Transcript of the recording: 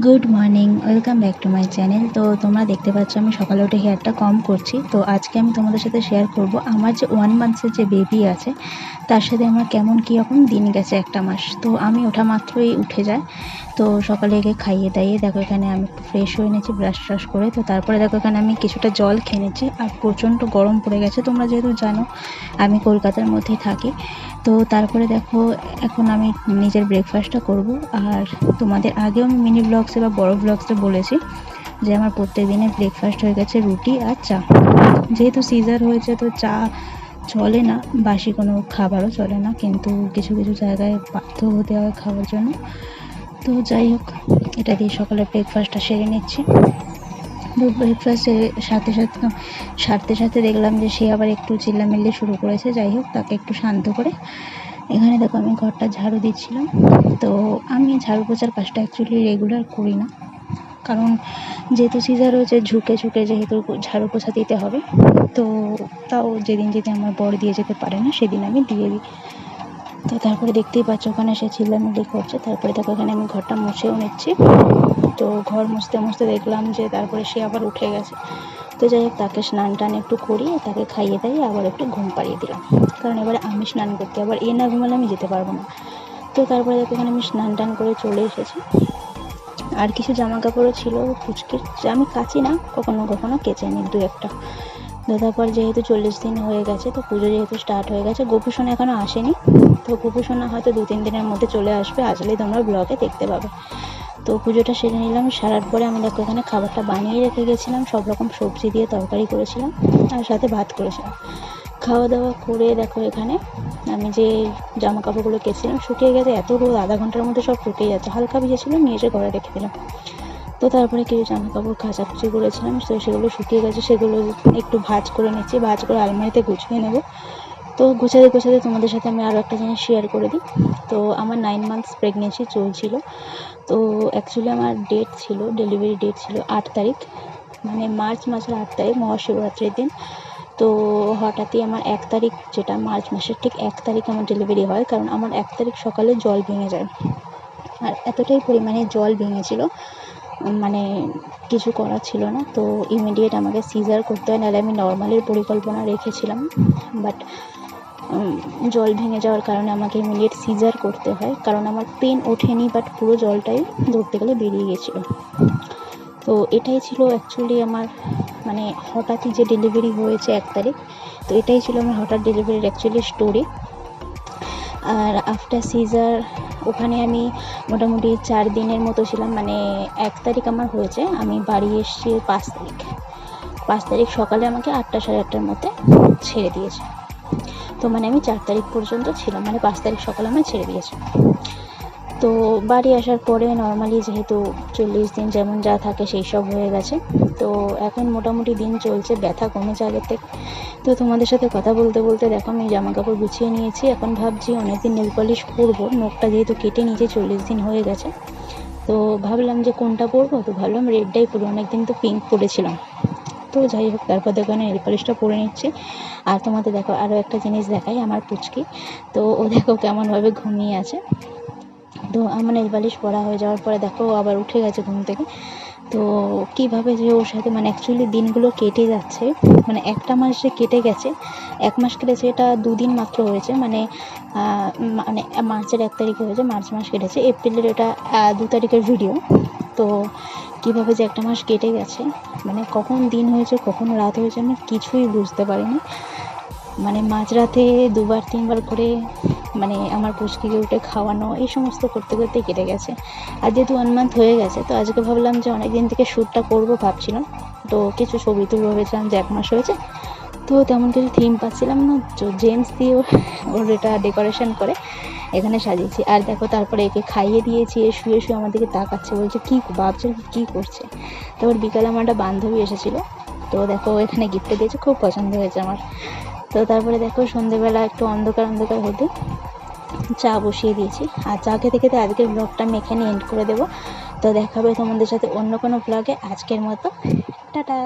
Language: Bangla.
Good morning, welcome back to my channel. তো তোমরা দেখতে পাচ্ছ আমি সকালে উঠে হেয়ারটা কম করছি। তো আজকে আমি তোমাদের সাথে শেয়ার করব আমার যে 1 মান্থসের যে বেবি আছে তার সাথে আমার কেমন কীরকম দিন গেছে একটা মাস। তো আমি ওঠা মাত্রই উঠে যায়। তো সকালে একে খাইয়ে দাইয়ে দেখো এখানে আমি একটু ফ্রেশ হয়ে নিয়েছি ব্রাশ ট্রাশ করে। তো তারপরে দেখো এখানে আমি কিছুটা জল খেয়ে নিচ্ছি। আর প্রচণ্ড গরম পড়ে গেছে, তোমরা যেহেতু জানো আমি কলকাতার মধ্যেই থাকি। তো তারপরে দেখো এখন আমি নিজের ব্রেকফাস্টটা করব। আর তোমাদের আগেও আমি মিনি ব্লগসে বা বড় ব্লগসে বলেছি যে আমার প্রত্যেক দিনের ব্রেকফাস্ট হয়ে গেছে রুটি আর চা। যেহেতু সিজার হয়েছে তো চা চলে না, বাসি কোনো খাবারও চলে না, কিন্তু কিছু কিছু জায়গায় বাধ্য হতে হয় খাওয়ার জন্য। তো যাই হোক, এটা দিয়ে সকালে ব্রেকফাস্টটা সেরে নিচ্ছি। তো ব্রেকফাস্টের সাথে সাথে দেখলাম যে সে আবার একটু চিল্লামিল্লি শুরু করেছে। যাই হোক, তাকে একটু শান্ত করে এখানে দেখো আমি ঘরটা ঝাড়ু দিচ্ছিলাম। তো আমি ঝাড়ু পোছার কাজটা অ্যাকচুয়ালি রেগুলার করি না, কারণ যেহেতু সিজার হয়েছে ঝুঁকে যেহেতু ঝাড়ু পোছা দিতে হবে। তো তাও যেদিন আমার বর দিয়ে যেতে পারে না সেদিন আমি দিয়ে দিই। তো তারপরে দেখতেই পাচ্ছ ওখানে সে চিল্লামিল্লি করছে। তারপরে দেখো এখানে আমি ঘরটা মুছেও নিচ্ছি। তো ঘর মুছতে দেখলাম যে তারপরে সে আবার উঠে গেছে। তো যাই হোক, তাকে স্নান টান একটু করিয়ে তাকে খাইয়ে দাইয়ে আবার একটু ঘুম পাড়িয়ে দিলাম, কারণ এবারে আমি স্নান করতে আবার এ না ঘুমালে আমি যেতে পারবো না। তো তারপরে দেখো এখানে আমি স্নান টান করে চলে এসেছি। আর কিছু জামা কাপড়ও ছিল পুচকির, আমি কাচি না, কখনো কখনো কেচে নিই দু একটা। তো তারপর যেহেতু 40 দিন হয়ে গেছে, তো পুজো যেহেতু স্টার্ট হয়ে গেছে, গোপুসোনা এখনও আসেনি। তো গোপুসোনা হয়তো 2-3 দিনের মধ্যে চলে আসবে, আসলেই তোমরা ব্লগে দেখতে পাবে। তো পুজোটা সেরে নিলাম। সারার পরে আমি দেখো এখানে খাবারটা বানিয়ে রেখে গেছিলাম, সব রকম সবজি দিয়ে তরকারি করেছিলাম আর সাথে ভাত করেছিলাম। খাওয়া দাওয়া করে দেখো এখানে আমি যে জামা কাপড়গুলো কেচেছিলাম শুকিয়ে গেছে, এত রোদ, আধা ঘন্টার মধ্যে সব শুকিয়ে যাচ্ছে। হালকা ভিজেছিল, নিয়ে এসে ঘরে রেখে দিলাম। তো তারপরে কিছু জামা কাপড় কাচাকুচি করেছিলাম, তো সেগুলো শুকিয়ে গেছে, সেগুলো একটু ভাঁজ করে নিচ্ছি, ভাঁজ করে আলমারিতে গুছিয়ে নেব। তো গোছাতে তোমাদের সাথে আমি আরও একটা জিনিস শেয়ার করে দিই। তো আমার 9 মান্থস প্রেগনেন্সি চলছিল। তো অ্যাকচুয়ালি আমার ডেট ছিল, ডেলিভারি ডেট ছিল 8 তারিখ, মানে মার্চ মাসের 8 তারিখ, মহাশিবরাত্রির দিন। তো হঠাৎই আমার 1 তারিখ, যেটা মার্চ মাসের ঠিক 1 তারিখ আমার ডেলিভারি হয়, কারণ আমার 1 তারিখ সকালে জল ভেঙে যায়। আর এতটাই পরিমাণে জল ভেঙেছিল, মানে কিছু করার ছিল না। তো ইমিডিয়েট আমাকে সিজার করতে হয়, নাহলে আমি নর্মালের পরিকল্পনা রেখেছিলাম। বাট জল ভেঙে যাওয়ার কারণে আমাকে ইমিডিয়েট সিজার করতে হয়, কারণ আমার পেন ওঠেনি, বাট পুরো জলটাই ধরতে গেলে বেরিয়ে গেছিলো। তো এটাই ছিল অ্যাকচুয়ালি আমার, মানে হঠাৎই যে ডেলিভারি হয়েছে 1 তারিখ। তো এটাই ছিল আমার হঠাৎ ডেলিভারির অ্যাকচুয়ালি স্টোরি। আর আফটার সিজার ওখানে আমি মোটামুটি 4 দিনের মতো ছিলাম, মানে 1 তারিখ আমার হয়েছে, আমি বাড়ি এসেছি 5 তারিখ সকালে আমাকে 8টা সাড়ে 8টার মধ্যে ছেড়ে দিয়েছে। তো মানে আমি 4 তারিখ পর্যন্ত ছিলাম, মানে 5 তারিখ সকালে আমার ছেড়ে দিয়েছে। তো বাড়ি আসার পরে নর্মালি যেহেতু 40 দিন যেমন যা থাকে সেই সব হয়ে গেছে। তো এখন মোটামুটি দিন চলছে, ব্যথা কমেছে আগের থেকে। তো তোমাদের সাথে কথা বলতে দেখো আমি জামা কাপড় গুছিয়ে নিয়েছি। এখন ভাবছি অনেকদিন নেল পলিশ করবো, নখটা যেহেতু কেটে নিয়েছে, 40 দিন হয়ে গেছে। তো ভাবলাম যে কোনটা পরবো, তো ভাবলাম রেডটাই পরবো, অনেকদিন তো পিঙ্ক পরেছিলাম। তো যাই হোক, তারপর দেখো আমি নেল পলিশটা পরে নিচ্ছি। আর তোমাদের দেখো আরও একটা জিনিস দেখাই, আমার পুচকি। তো ও দেখো কেমনভাবে ঘুমিয়ে আছে। তো আমার নেল পালিশ পরা হয়ে যাওয়ার পরে দেখো আবার উঠে গেছে ঘুম থেকে। তো কীভাবে যে ওর সাথে, মানে অ্যাকচুয়ালি দিনগুলো কেটে যাচ্ছে, মানে একটা মাস যে কেটে গেছে, 1 মাস কেটেছে, এটা 2 দিন মাত্র হয়েছে, মানে মার্চের 1 তারিখে হয়েছে, মার্চ মাস কেটেছে। এপ্রিলের এটা 2 তারিখের ভিডিও। তো কীভাবে যে একটা মাস কেটে গেছে, মানে কখন দিন হয়েছে কখন রাত হয়েছে আমি কিছুই বুঝতে পারিনি। মানে মাঝরাতে 2-3বার করে মানে আমার পুচকিকে উঠে খাওয়ানো, এই সমস্ত করতে কেটে গেছে। আর যেহেতু 1 মান্থ হয়ে গেছে, তো আজকে ভাবলাম যে অনেক দিন থেকে শ্যুটটা করবো ভাবছিলাম। তো কিছু ছবি তুলবো ভেবেছিলাম যে 1 মাস হয়েছে, তো তেমন কিছু থিম পাচ্ছিলাম না, তো জেমস দিয়ে ওর এটা ডেকোরেশন করে এখানে সাজিয়েছি। আর দেখো তারপরে একে খাইয়ে দিয়েছি, শুয়ে আমার দিকে তাকাচ্ছে, বলছে কী ভাবছে কী করছে। তারপর বিকালে আমার একটা বান্ধবী এসেছিলো, তো দেখো এখানে গিফটে দিয়েছে, খুব পছন্দ হয়েছে আমার। তো তারপরে দেখো সন্ধ্যেবেলা একটু অন্ধকার হতে চা বসিয়ে দিয়েছি। আর চা খেতে আজকের ব্লগটা আমি এখানে এন্ড করে দেবো। তো দেখা হবে তোমাদের সাথে অন্য কোনো ব্লগে। আজকের মতো টাটা।